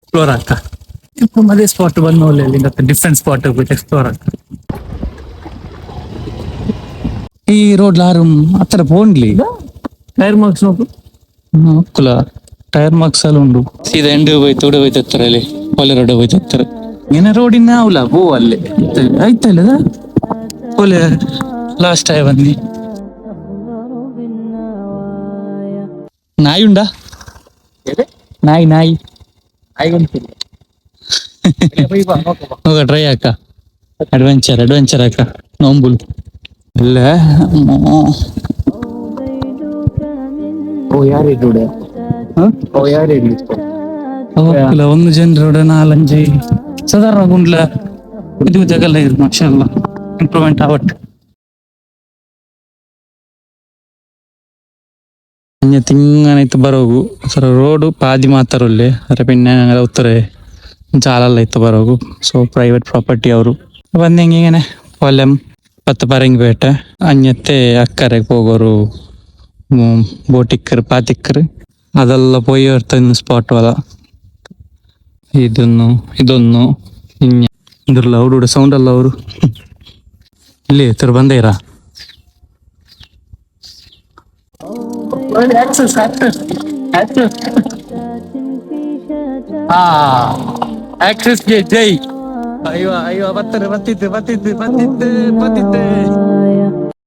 explore ಆಗ್ತಾ ఇప్పుడు మళ్ళీ స్పాట్ వన్ లేదు ఇంకా డిఫరెంట్ స్పాట్ పోయి ఎక్స్ప్లోర్ ಆಗ್ತಾ ಈ ರೋಡ್ ಲಾರು ಹತ್ರ ಪೋಂಡ್ಲಿ ಟೈರ್ ಮಾರ್ಕ್ಸ್ ನೋಕು ಕುಲ ಟೈರ್ ಮಾರ್ಕ್ಸ್ ಅಲ್ಲಿ ಉಂಡು ಸೀದಾ ಎಂಡ್ ಹೋಯ್ತು ಉಡ ಹೋಯ್ತು ಹತ್ತರಲ್ಲಿ ಒಲೆ ರೋಡ್ ಹೋಯ್ತು ಹತ್ತರ ಏನ ರೋಡಿನ ಅವಲ್ಲ ಹೋ ಅಲ್ಲೇ ಆಯ್ತಲ್ಲ ಒಲೆ ಲಾಸ್ಟ್ ಟೈಮ್ ಬನ್ನಿ ನಾಯಿ ಉಂಡಾ ನಾಯಿ ನಾಯಿ ಹೋಗ ಟ್ರೈ ಅಕ್ಕ ಅಡ್ವೆಂಚರ್ ಅಡ್ವೆಂಚರ್ ಅಕ್ಕ ನೋಂಬುಲ್ ಅಲ್ಲ ಒಂದು ಜನರೋಡ ನಾಲಂಜಿ ಸಾಧಾರಣ ಗುಂಡ್ಲ ಇದು ಜಗಲ್ಲ ಇದು ಮಾಷಾಲ್ಲ ಇಂಪ್ರೂವ್ಮೆಂಟ್ ಆವಟ್ ತಿಂಗನೈತು ಬರೋಗು ಸರ ರೋಡ್ ಪಾದಿ ಮಾತಾರೊಲ್ಲೆ ಅರೆ ಪಿನ್ನೆ ಉತ್ತರ ಜಾಲಲ್ಲ ಇತ್ತು ಬರೋಗು ಸೊ ಪ್ರೈವೇಟ್ ಪ್ರಾಪರ್ಟಿ ಅವರು ಬಂದಿಂಗೇನೆ ಪೊಲೆಂ ಪತ್ತು ಪರಂಗಿಪೇಟ ಅನ್ಯತ್ತೆ ಅಕ್ಕರೆಗೆ ಹೋಗೋರು ಬೋಟಿಕ್ಕರು ಪಾತಿಕ್ಕರು ಅದೆಲ್ಲ ಪೋಯಿ ಇರ್ತದೆ ಸ್ಪಾಟ್ ವಲ ಇದೊಂದು ಇನ್ಯ ಇದ್ರಲ್ಲ ಹುಡುಡ ಸೌಂಡ್ ಅಲ್ಲ ಅವರು ಇಲ್ಲಿ ತರ ಬಂದೇರಾ ಆಕ್ಸೆಸ್ ಗೆ ಜೈ ಅಯ್ಯೋ ಅಯ್ಯೋ ಬತ್ತಿದ್ದೆ